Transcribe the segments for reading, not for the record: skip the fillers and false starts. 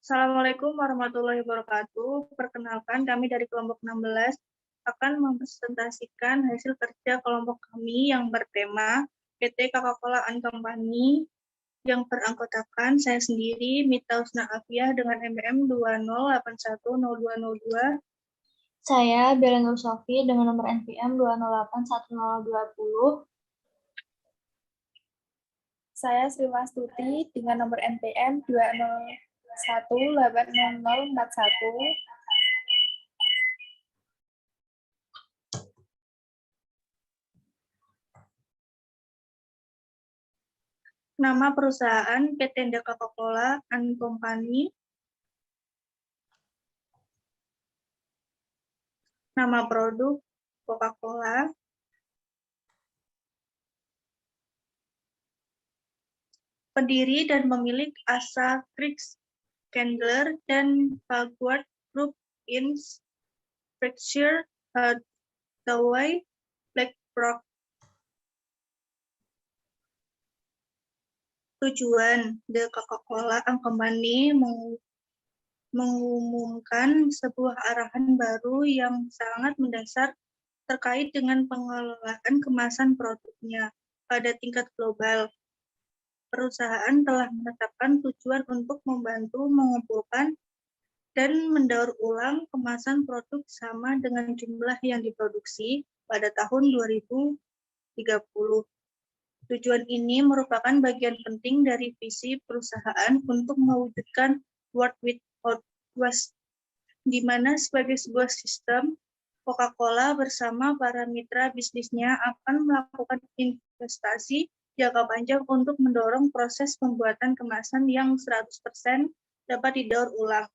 Assalamualaikum warahmatullahi wabarakatuh. Perkenalkan, kami dari kelompok 16 akan mempresentasikan hasil kerja kelompok kami yang bertema PT Coca-Cola and Company yang beranggotakan saya sendiri, Mita Husna Afiah dengan NPM 20810202. Saya Bella Nur Sofi dengan nomor NPM 2081020. Saya Sri Wastuti dengan nomor NPM 201800041. Nama perusahaan PT Coca-Cola and Company. Nama produk Coca-Cola. Pendiri dan pemilik Asa Krix Candler dan Vanguard Group in Berkshire Hathaway, BlackRock. Tujuan The Coca-Cola and Company mengumumkan sebuah arahan baru yang sangat mendasar terkait dengan pengelolaan kemasan produknya pada tingkat global. Perusahaan telah menetapkan tujuan untuk membantu mengumpulkan dan mendaur ulang kemasan produk sama dengan jumlah yang diproduksi pada tahun 2030. Tujuan ini merupakan bagian penting dari visi perusahaan untuk mewujudkan World Without Waste, di mana sebagai sebuah sistem, Coca-Cola bersama para mitra bisnisnya akan melakukan investasi jangka panjang untuk mendorong proses pembuatan kemasan yang 100% dapat didaur ulang.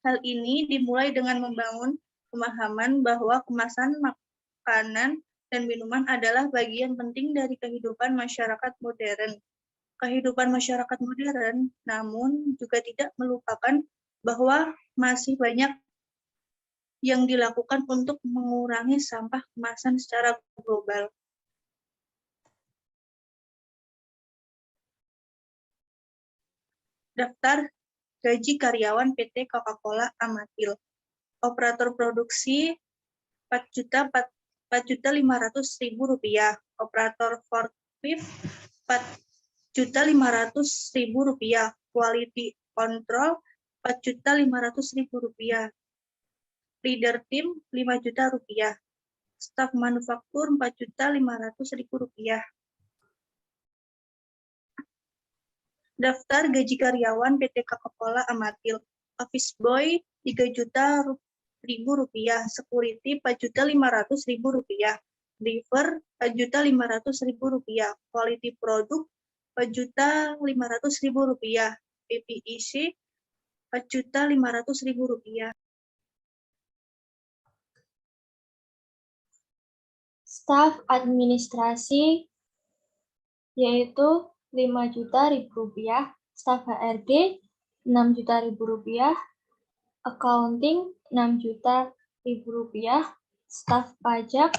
Hal ini dimulai dengan membangun pemahaman bahwa kemasan makanan dan minuman adalah bagian penting dari kehidupan masyarakat modern. Kehidupan masyarakat modern, namun juga tidak melupakan bahwa masih banyak yang dilakukan untuk mengurangi sampah kemasan secara global. Daftar gaji karyawan PT Coca-Cola Amatil. Operator produksi Rp4.500.000. Operator forklift Rp4.500.000. Quality control Rp4.500.000. Leader team Rp5 juta. Staf manufaktur Rp4.500.000. Daftar gaji karyawan PT Coca-Cola Amatil. Office boy Rp3 juta. Security Rp4.500.000. Driver Rp4.500.000. Quality produk Rp4.500.000. PPEC Rp4.500.000. Staf administrasi yaitu Rp5 juta. Staf HRD Rp6 juta. Accounting Rp6 juta. Staf pajak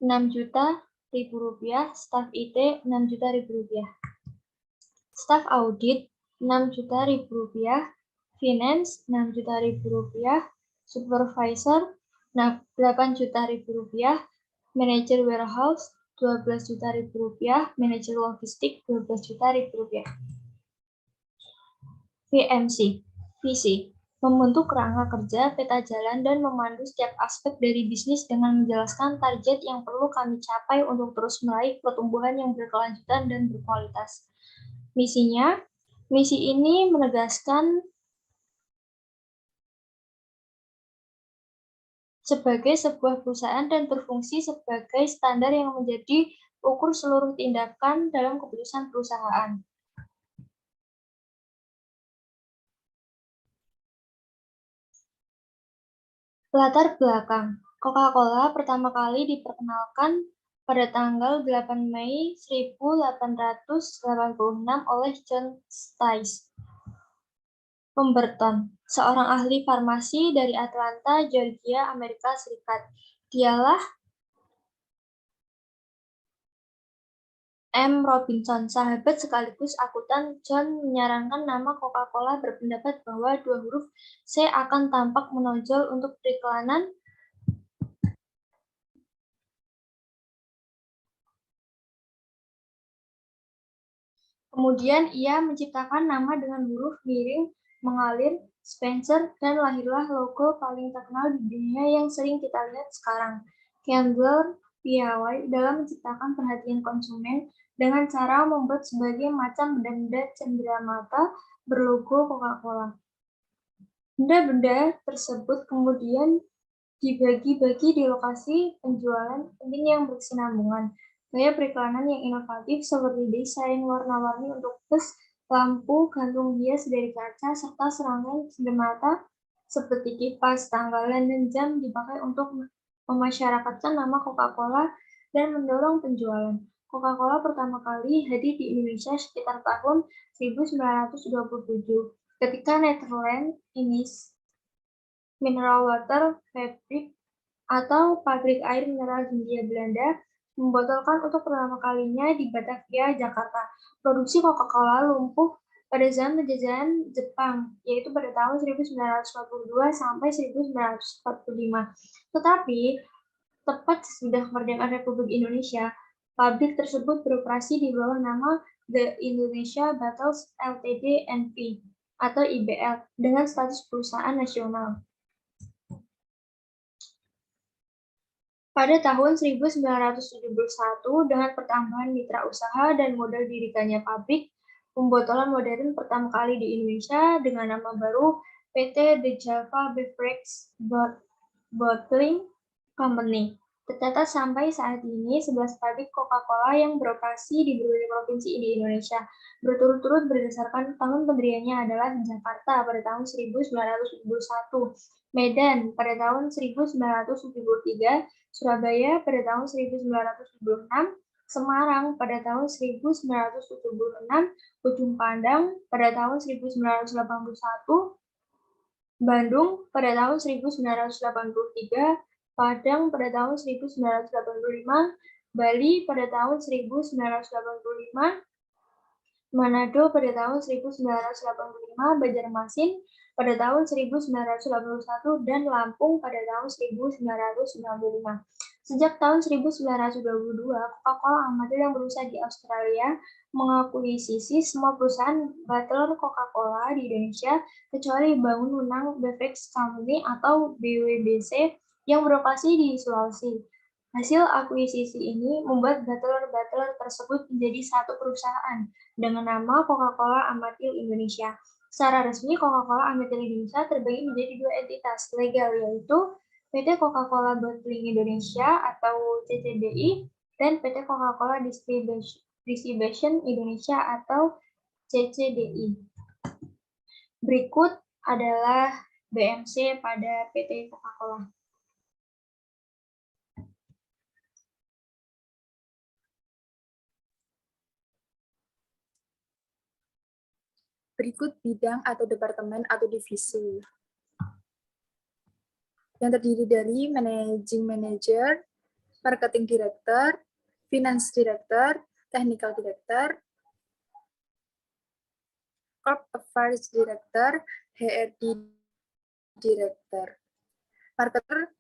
Rp6 juta. Staf IT Rp6 juta. Staf audit Rp6 juta. Finance Rp6 juta. Supervisor Rp8 juta. Manajer warehouse Rp12 juta. Manajer logistik Rp12 juta. VMC, visi, membentuk kerangka kerja, peta jalan, dan memandu setiap aspek dari bisnis dengan menjelaskan target yang perlu kami capai untuk terus meraih pertumbuhan yang berkelanjutan dan berkualitas. Misinya, misi ini menegaskan sebagai sebuah perusahaan dan berfungsi sebagai standar yang menjadi ukur seluruh tindakan dalam keputusan perusahaan. Latar belakang, Coca-Cola pertama kali diperkenalkan pada tanggal 8 Mei 1886 oleh John Stice Pemberton, seorang ahli farmasi dari Atlanta, Georgia, Amerika Serikat. Dialah M. Robinson, sahabat sekaligus akuntan John, menyarankan nama Coca-Cola, berpendapat bahwa dua huruf C akan tampak menonjol untuk periklanan. Kemudian ia menciptakan nama dengan huruf miring mengalir, Spencer, dan lahirlah logo paling terkenal di dunia yang sering kita lihat sekarang, Candler piawai dalam menciptakan perhatian konsumen dengan cara membuat sebagai macam benda cenderamata berlogo Coca-Cola. Benda-benda tersebut kemudian dibagi-bagi di lokasi penjualan penting yang berkesinambungan. Gaya periklanan yang inovatif seperti desain warna-warni untuk bus, lampu gantung hias dari kaca, serta serangkaian cenderamata seperti kipas, tanggalan, dan jam dipakai untuk memasyarakatkan nama Coca-Cola dan mendorong penjualan. Coca-Cola pertama kali hadir di Indonesia sekitar tahun 1927, ketika Netherlands Mineral Water Fabric atau pabrik air mineral Hindia Belanda membotolkan untuk pertama kalinya di Batavia, Jakarta. Produksi Coca-Cola lumpuh pada zaman penjajahan Jepang, yaitu pada tahun 1942 sampai 1945. Tetapi, tepat sesudah kemerdekaan Republik Indonesia, pabrik tersebut beroperasi di bawah nama The Indonesia Bottles Ltd NV atau IBL dengan status perusahaan nasional. Pada tahun 1971, dengan pertambahan mitra usaha dan modal didirikannya pabrik pembotolan modern pertama kali di Indonesia dengan nama baru PT The Java Beverage Bottling Company. Tercatat sampai saat ini 11 pabrik Coca-Cola yang beroperasi di berbagai provinsi di Indonesia. Berturut-turut berdasarkan tahun pendiriannya adalah Jakarta pada tahun 1971, Medan pada tahun 1973, Surabaya pada tahun 1976, Semarang pada tahun 1976, Ujung Pandang pada tahun 1981, Bandung pada tahun 1983, Padang pada tahun 1985, Bali pada tahun 1985, Manado pada tahun 1985, Banjarmasin pada tahun 1981, dan Lampung pada tahun 1995. Sejak tahun 1922, Coca-Cola Amatil yang berusaha di Australia mengakuisisi semua perusahaan bottler Coca-Cola di Indonesia kecuali Bangun Wenang Beverage Company atau BWBC yang beroperasi di Sulawesi. Hasil akuisisi ini membuat bottler-bottler tersebut menjadi satu perusahaan dengan nama Coca-Cola Amatil Indonesia. Secara resmi, Coca-Cola Amatil Indonesia terbagi menjadi dua entitas legal, yaitu PT Coca-Cola Bottling Indonesia atau CCBI dan PT Coca-Cola Distribution Indonesia atau CCDI. Berikut adalah BMC pada PT Coca-Cola. Berikut bidang atau departemen atau divisi yang terdiri dari Managing Manager, Marketing Director, Finance Director, Technical Director, Corp Affairs Director, HRD Director. Marketer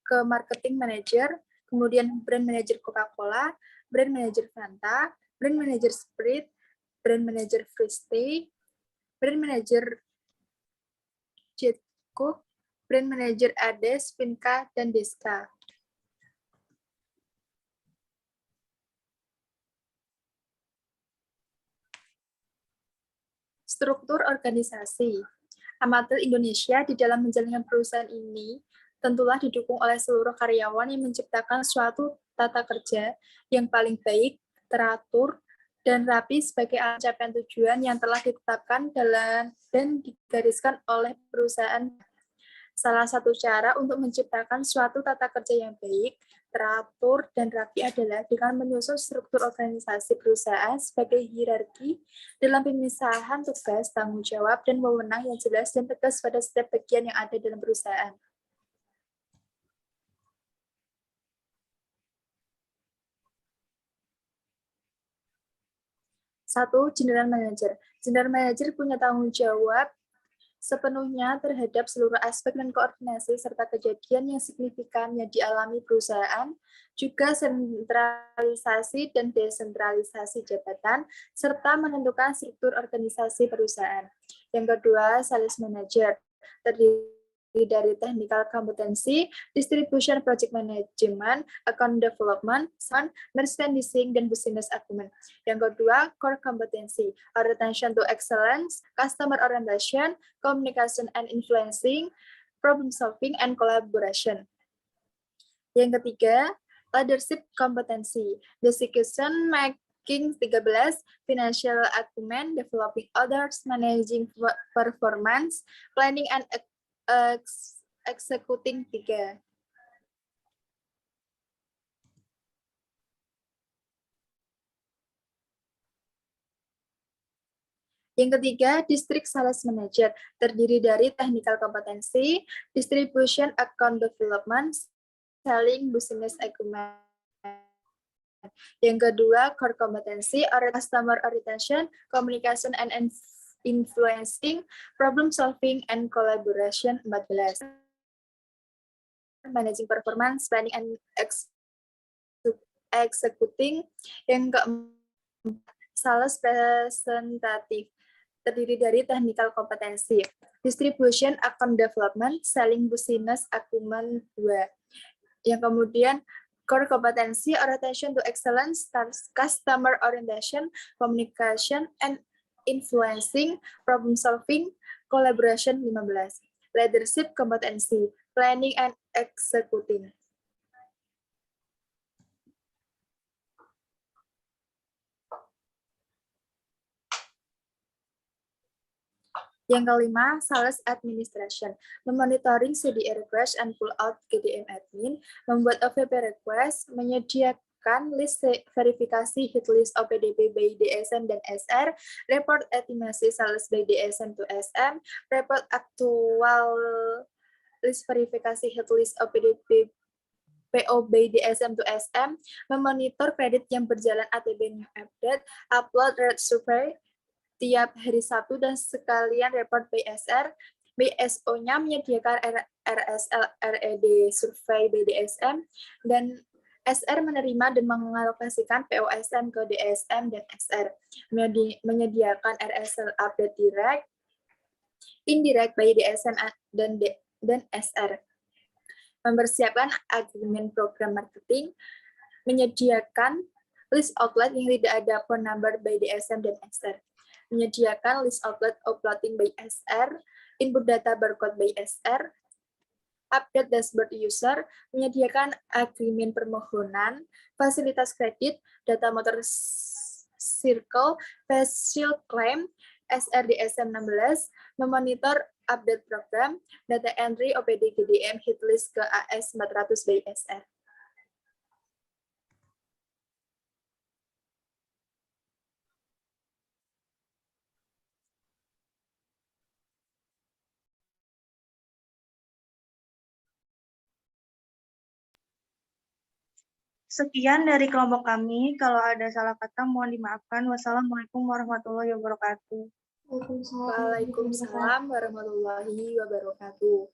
ke Marketing Manager, kemudian Brand Manager Coca-Cola, Brand Manager Fanta, Brand Manager Sprite, Brand Manager Fristay, Brand Manager Jetco, Brand Manager Ades, Vinca, dan Deska. Struktur organisasi. Amatil Indonesia di dalam menjalankan perusahaan ini tentulah didukung oleh seluruh karyawan yang menciptakan suatu tata kerja yang paling baik, teratur, dan rapi sebagai pencapaian tujuan yang telah ditetapkan dan digariskan oleh perusahaan. Salah satu cara untuk menciptakan suatu tata kerja yang baik, teratur, dan rapi adalah dengan menyusun struktur organisasi perusahaan sebagai hierarki dalam pemisahan tugas, tanggung jawab, dan wewenang yang jelas dan tegas pada setiap bagian yang ada dalam perusahaan. 1. General Manager. General Manager punya tanggung jawab sepenuhnya terhadap seluruh aspek dan koordinasi serta kejadian yang signifikan yang dialami perusahaan, juga sentralisasi dan desentralisasi jabatan, serta menentukan struktur organisasi perusahaan. Yang kedua, Sales Manager, terdiri dari technical competency, distribution project management, account development, merchandising, dan business acumen. Yang kedua, core competency, attention to excellence, customer orientation, communication and influencing, problem solving, and collaboration. Yang ketiga, leadership competency, decision making 13, financial acumen, developing others, managing performance, planning and executing 3. Yang ketiga, District Sales Manager, terdiri dari technical competency, distribution account development, selling business acumen. Yang kedua, core competency, customer orientation, communication and influencing, problem solving and collaboration 14. Managing performance, planning and executing. Yang keempat, sales representative, terdiri dari technical competency, distribution account development, selling business acumen 2. Yang kemudian core competency, orientation to excellence, customer orientation, communication and influencing, problem solving, collaboration 15. Leadership competency, planning and executing. Yang kelima, sales administration, memonitoring CDE request and pull out GDM admin, membuat OVP request, menyediakan list verifikasi hit list OPDP by DSM dan SR, report estimasi sales by DSM to SM, report aktual list verifikasi hit list OPDP PO by DSM to SM, memonitor kredit yang berjalan ATB new update, upload rate survey tiap hari Sabtu dan sekalian report BSR. BSO-nya menyediakan RSL RED survei BDSM dan SR menerima dan mengalokasikan POSM ke DSM dan SR. Menyediakan RSL update direct, indirect by DSM dan SR. Mempersiapkan agreement program marketing, menyediakan list outlet yang tidak ada phone number by DSM dan SR. Menyediakan list outlet uploading by SR, input data barcode by SR, update dashboard user, menyediakan agreement permohonan, fasilitas kredit, data motor circle, facial claim, SR DSM 16, memonitor update program, data entry OPD GDM hit list ke AS 400 by SR. Sekian dari kelompok kami. Kalau ada salah kata, mohon dimaafkan. Wassalamualaikum warahmatullahi wabarakatuh. Waalaikumsalam warahmatullahi wabarakatuh.